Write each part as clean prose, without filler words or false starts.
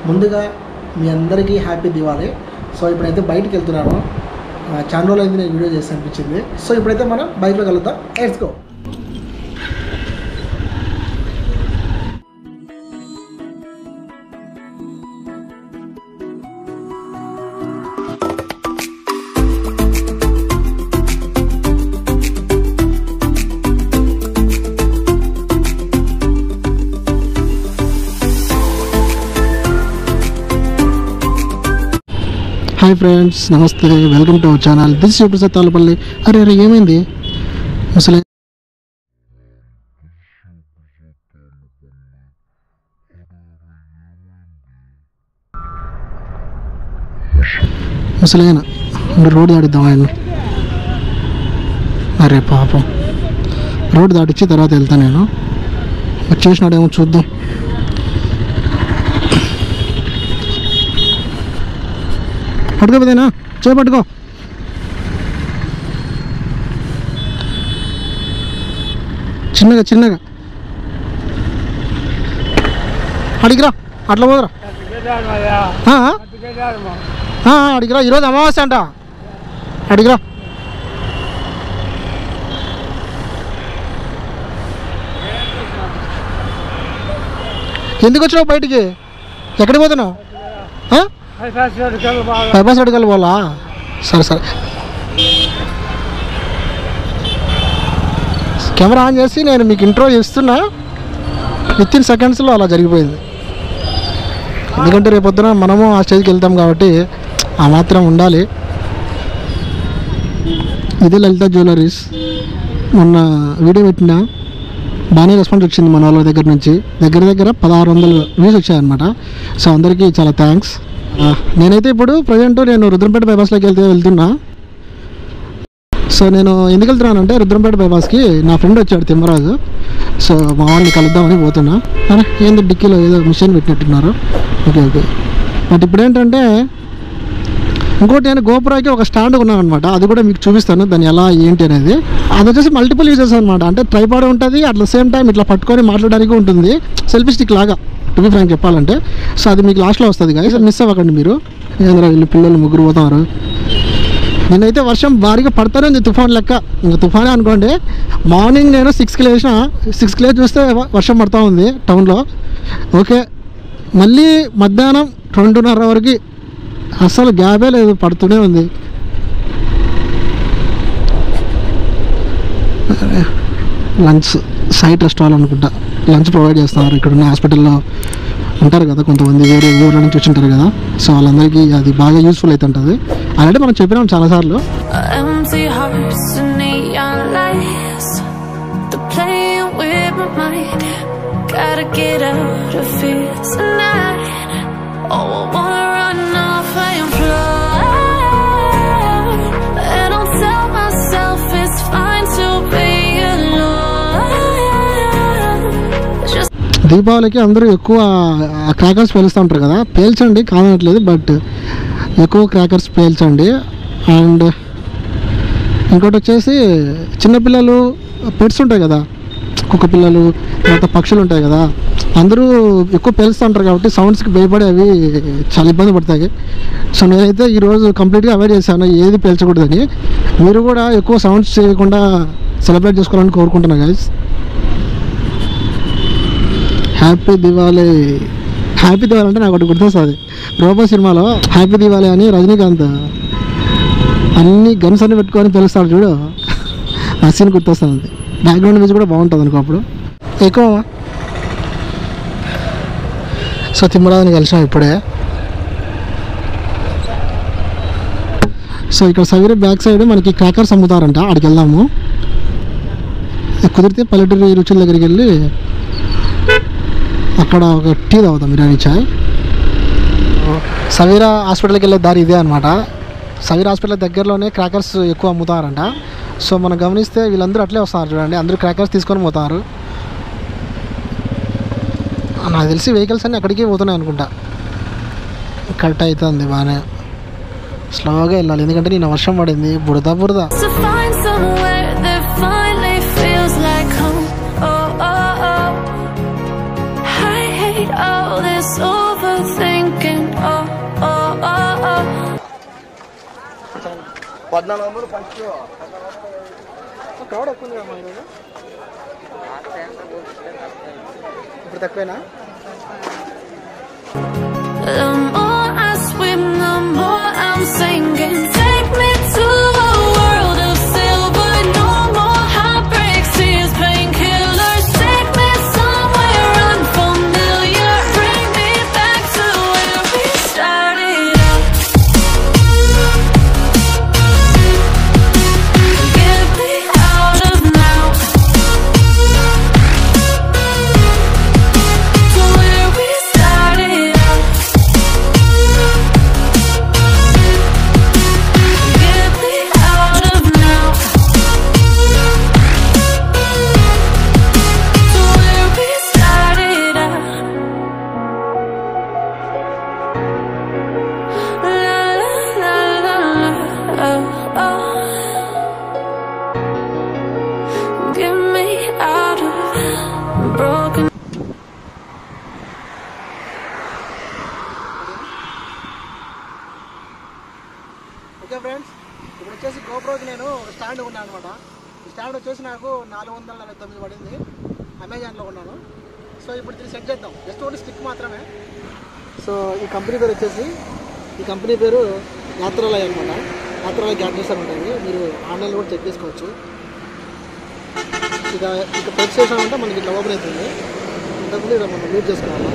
ముందుగా మీ అందరికీ happy Diwali. So ఇప్పుడైతే బయటికి వెళ్తున్నాను. చాలా రోజులు అయింది నేను వీడియో చేసి అనిపించింది. సో ఇప్పుడైతే మనం బైక్లో కలుద్దాం. Let's go. హాయ్ ఫ్రెండ్స్, నమస్తే, welcome to our channel. This Sivaprasad Tallapalli. అరే అరే ఏమైంది ముసలి ముసలైన రోడ్డు దాటిద్దాం ఆయన. అరే పాపం, రోడ్డు దాటిచ్చి తర్వాత వెళ్తాను నేను. వచ్చేసినాడేమో చూద్దాం. పట్టుకోపోదేనా, చేపట్టుకో. చిన్నగా చిన్నగా అడిగిరా, అట్లా పోదురా, అడిగిరా. ఈరోజు అమావాస్య అంట, అడిగిరా. ఎందుకు వచ్చినావు బయటికి? ఎక్కడికి పోతున్నావు? బైపాస్ అడగాలి పోలా? సరే సరే, కెమెరా ఆన్ చేసి నేను మీకు ఇంట్రో చేస్తున్నా. విత్ ఇన్ సెకండ్స్లో అలా జరిగిపోయింది. ఎందుకంటే రేపొద్దున మనము ఆ స్టేజ్కి వెళ్తాం కాబట్టి ఆ మాత్రం ఉండాలి. ఇదే లలిత జ్యువెలరీస్. మొన్న వీడియో పెట్టినా బాగానే రెస్పాన్స్ వచ్చింది మన వాళ్ళ దగ్గర నుంచి. దగ్గర 1600 వ్యూస్ వచ్చాయన్నమాట. సో అందరికీ చాలా థ్యాంక్స్. నేనైతే ఇప్పుడు ప్రజెంట్ నేను రుద్రంపేట బైపాస్లోకి వెళ్తున్నా. సో నేను ఎందుకు వెళ్తున్నానంటే రుద్రంపేట బైపాస్కి నా ఫ్రెండ్ వచ్చాడు తిమ్మరాజు. సో మా వాళ్ళని కలుద్దామని పోతున్నా. ఏంది డిక్కీలో ఏదో మిషన్ పెట్టినట్టున్నారు. Okay okay. బట్ ఇప్పుడు ఏంటంటే ఇంకోటి, నేను గోప్రోకి ఒక స్టాండ్ ఉన్నాను అనమాట. అది కూడా మీకు చూపిస్తాను దాన్ని ఎలా ఏంటి అనేది. అది వచ్చేసి మల్టిపుల్ యూజెస్ అనమాట. అంటే ట్రైపాడ్ ఉంటుంది, అట్ ద సేమ్ టైం ఇట్లా పట్టుకొని మాట్లాడడానికి ఉంటుంది, సెల్ఫీ స్టిక్ లాగా టు బి ఫ్రాంక్ చెప్పాలంటే. సో అది మీకు లాస్ట్లో వస్తుంది గాయస్, మిస్ అవ్వకండి మీరు. ఏంద్రా వీళ్ళు పిల్లలు ముగ్గురు పోతారు. నేనైతే వర్షం భారీగా పడతానే ఉంది, తుఫాన్ లెక్క. ఇంకా తుఫానే అనుకోండి. మార్నింగ్ నేను 6కి లేచిన, 6కి లేచి చూస్తే వర్షం పడుతూ ఉంది టౌన్లో. ఓకే, మళ్ళీ మధ్యాహ్నం 2:30 వరకు అస్సలు గ్యాపే లేదు, పడుతూనే ఉంది. లంచ్ సైట్ రెస్టారెంట్ అనుకుంటా, లంచ్ ప్రొవైడ్ చేస్తున్నారు. ఇక్కడ ఉన్న హాస్పిటల్లో ఉంటారు కదా కొంతమంది, వేరే ఊళ్ళ నుంచి వచ్చి ఉంటారు కదా. సో వాళ్ళందరికీ అది బాగా యూస్ఫుల్ అయితే ఉంటుంది. అలాంటి మనం చెప్పినాం చాలాసార్లు. దీపావళికి అందరూ ఎక్కువ క్రాకర్స్ పేలుస్తూ ఉంటారు కదా. పేల్చండి, కాదనట్లేదు, బట్ ఎక్కువ క్రాకర్స్ పేల్చండి. అండ్ ఇంకోటి వచ్చేసి చిన్నపిల్లలు, పెట్స్ ఉంటాయి కదా, కుక్క పిల్లలు, తర్వాత పక్షులు ఉంటాయి కదా, అందరూ ఎక్కువ పేలుస్తూ ఉంటారు కాబట్టి సౌండ్స్కి భయపడి అవి చాలా ఇబ్బంది పడతాయి. సో నేనైతే ఈరోజు కంప్లీట్గా అవాయిడ్ చేశాను, ఏది పేల్చకూడదని. మీరు కూడా ఎక్కువ సౌండ్స్ చేయకుండా సెలబ్రేట్ చేసుకోవాలని కోరుకుంటున్నాను guys. Happy Diwali. Happy Diwali అంటే నాకు ఒకటి గుర్తొస్తుంది, రోబో సినిమాలో హ్యాపీ దివాళీ అని రజనీకాంత్ అన్ని గన్స్ అన్ని పెట్టుకొని తెలుస్తాడు చూడు, ఆ సీన్ గుర్తొస్తుంది. బ్యాక్గ్రౌండ్ మ్యూజిక్ కూడా బాగుంటుంది అనుకో అప్పుడు ఎక్కువ. సో తిమ్మరాజుని కలిసాం ఇప్పుడే. సో ఇక్కడ సవిరే బ్యాక్ సైడ్ మనకి క్రాకర్స్ అమ్ముతారంట, అక్కడికి వెళ్దాము. కుదిరితే పల్లెటూరి రుచుల దగ్గరికి వెళ్ళి అక్కడ ఒక టీ తాగుతాం, బిర్యానీ చాయ్. సవీరా హాస్పిటల్కి వెళ్ళే దారి ఇదే అనమాట. సవీరా హాస్పిటల్ దగ్గరలోనే క్రాకర్స్ ఎక్కువ అమ్ముతారంట. సో మనం గమనిస్తే వీళ్ళందరూ అట్లే వస్తున్నారు చూడండి, అందరూ క్రాకర్స్ తీసుకొని పోతారు. నాకు తెలిసి వెహికల్స్ అన్నీ అక్కడికి పోతున్నాయి అనుకుంటా. కట్ అవుతుంది బాగానే, స్లోగా వెళ్ళాలి ఎందుకంటే నిన్న వర్షం పడింది, బురద బురద. all this overthinking. 1400 first crowd ఎక్కువ ఉంది కదా ఈరోజు. ఇప్పుడు తక్కువేనా? The more I swim, the more I'm sinking. Take me to a world of silver. No more heartbreaks, tears, painkillers. Take me somewhere unfamiliar. Bring me back to where we started out. Get me out of now. To where we started out. Get me out of now. To where we started out. La la la la, oh, oh. Get me out of broken. Okay friends, ఇప్పుడు వచ్చేసి గోప్రోకి నేను stand కొన్నాను అనమాట. ఈ stand వచ్చేసి నాకు 449 పడింది, అమెజాన్లో కొన్నాను. సో ఇప్పుడు దీన్ని సెట్ చేద్దాం. జస్ట్ ఓన్లీ స్టిక్ మాత్రమే. సో ఈ కంపెనీ పేరు వచ్చేసి, ఈ కంపెనీ పేరు yanthraly అనమాట. yanthraly గ్యాడ్జెట్స్ అని ఉంటుంది, మీరు ఆన్లైన్లో కూడా చెక్ చేసుకోవచ్చు. ఇక ప్రెస్ చేసామంటే మనకి ఇట్లా ఓపెన్ అవుతుంది. ఇంతకుముందు ఇక్కడ మనం యూజ్ చేసుకోవాలి.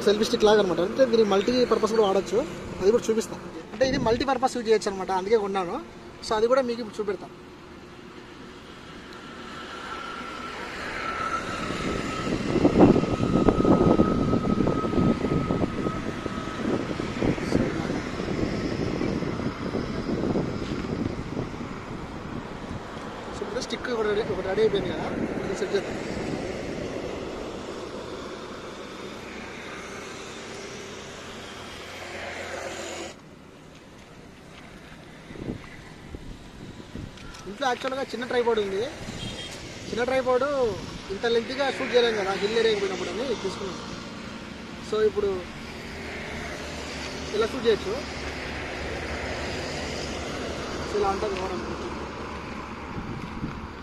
సెల్ఫీ స్టిక్ లాగా అనమాట. అంటే దీన్ని మల్టీ పర్పస్ కూడా వాడచ్చు, అది కూడా చూపిస్తాను. అంటే ఇది మల్టీ పర్పస్ యూజ్ చేయొచ్చు అనమాట, అందుకే కొన్నాను. సో అది కూడా మీకు ఇప్పుడు చూపెడతాను. సో ఇప్పుడు స్టిక్ ఒకటి రెడీ అయిపోయింది కదా, ఇది సెట్ చేద్దాం. ఇంట్లో యాక్చువల్గా చిన్న ట్రైపాడ్ ఉంది. చిన్న ట్రైపాడ్ ఇంత లెంత్గా షూట్ చేయలేము కదా, హిల్ ఏరియా పోయినప్పుడు అని తీసుకున్నాం. సో ఇప్పుడు ఇలా షూట్ చేయొచ్చు. సో ఇలా ఉంటుంది ఓవరాల్.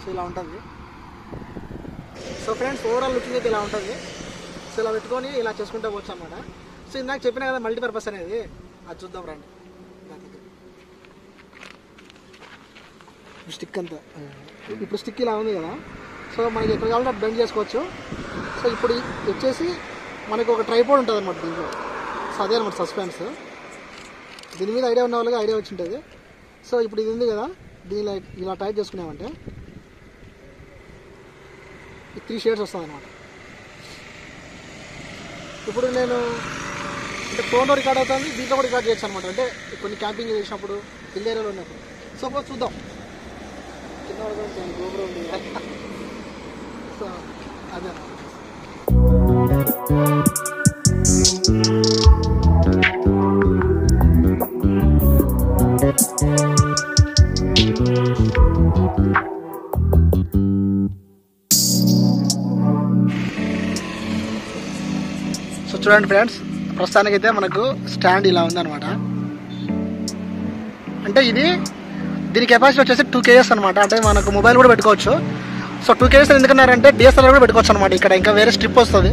సో ఇలా ఉంటుంది. సో ఫ్రెండ్స్, ఓవరాల్ లుకింగ్ అయితే ఇలా ఉంటుంది. సో ఇలా పెట్టుకొని ఇలా చేసుకుంటూ పోవచ్చు అన్నమాట. సో ఇందాక చెప్పినా కదా మల్టీపర్పస్ అనేది, అది చూద్దాం రండి. స్టిక్ అంతా ఇప్పుడు స్టిక్ ఇలా ఉంది కదా, సో మనకి ఎక్కడ కావాలంటే అటు బెండ్ చేసుకోవచ్చు. సో ఇప్పుడు వచ్చేసి మనకు ఒక ట్రైపాడ్ ఉంటుంది అనమాట దీంట్లో. సో అదే అనమాట సస్పెన్స్. దీని మీద ఐడియా ఉన్న వాళ్ళకి ఐడియా వచ్చి ఉంటుంది. సో ఇప్పుడు ఇది ఉంది కదా, దీని ఇలా టైట్ చేసుకున్నామంటే ఈ 3 షేడ్స్ వస్తుంది అనమాట. ఇప్పుడు నేను అంటే ఫోన్లో రికార్డ్ అవుతుంది, దీంట్లో కూడా రికార్డ్ చేయొచ్చు అనమాట. అంటే కొన్ని క్యాంపింగ్ చేసినప్పుడు, హిల్ ఏరియాలో ఉన్నప్పుడు. సో చూద్దాం. గోప్రో ఉంది సో అదే. సో చూడండి ఫ్రెండ్స్, ప్రస్తుతానికైతే మనకు స్టాండ్ ఇలా ఉందన్నమాట. అంటే దీని కెపాసిటీ వచ్చేసి 2 kgs అనమాట. అంటే మనకు మొబైల్ కూడా పెట్టుకోవచ్చు. సో 2 kgs ఎందుకన్నారంటే DSLR కూడా పెట్టుకోవచ్చు అనమాట. ఇక్కడ ఇంకా వేరే స్ట్రిప్ వస్తుంది.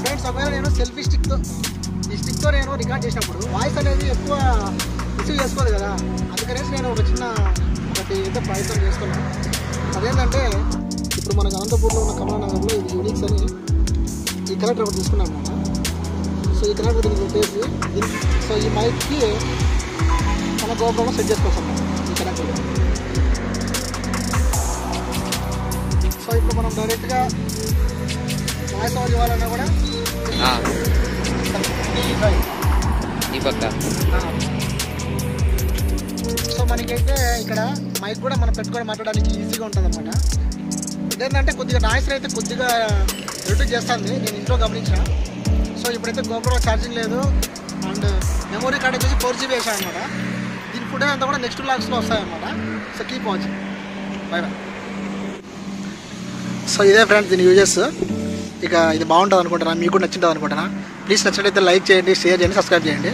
ఫ్రెండ్స్, ఒకవేళ నేను సెల్ఫీ స్టిక్తో నేను రికార్డ్ చేసినప్పుడు వాయిస్ అనేది ఎక్కువ రిసీవ్ చేసుకోదు కదా, అందుకనేసి నేను ఒకటి అయితే ప్రయత్నం చేస్తున్నాను. అదేంటంటే ఇప్పుడు మనకు అనంతపూర్లో ఉన్న కమలానగర్లో ఇది యూనిక్స్ అని ఈ కనెక్టర్ ఒకటి తీసుకున్నాను అన్నమాట. సో ఈ కనెక్టర్ దీనికి పెట్టేసి సో ఈ మైక్కి మన గోప్రోలో సెట్ చేసుకోవచ్చు అన్నమాట ఈ కనెక్టర్. సో ఇప్పుడు మనం డైరెక్ట్గా వాయిస్ ఓవర్ ఇవ్వాలన్నా కూడా సో మనకైతే ఇక్కడ మైక్ కూడా మనం పెట్టుకొని మాట్లాడడానికి ఈజీగా ఉంటుంది అనమాట. ఇదేంటంటే కొద్దిగా నాయిస్ అయితే కొద్దిగా రిడ్యూస్ చేస్తుంది, నేను ఇంట్లో గమనించిన. సో ఇప్పుడైతే గోప్రో ఛార్జింగ్ లేదు అండ్ మెమొరీ కార్డ్ వచ్చేసి 4GB వేసాను అనమాట. దీని ఫుటేజ్ అంతా కూడా నెక్స్ట్ వ్లాగ్స్లో వస్తాయన్నమాట. So keep watching. By by. So ఇదే ఫ్రెండ్స్ దీని యూజెస్. ఇక ఇది బాగుంటుంది అనుకుంటున్నా, మీకు కూడా నచ్చింటుంది అనుకుంటున్నా. ప్లీజ్ నచ్చినట్లయితే లైక్ చేయండి, షేర్ చేయండి, సబ్స్క్రైబ్ చేయండి.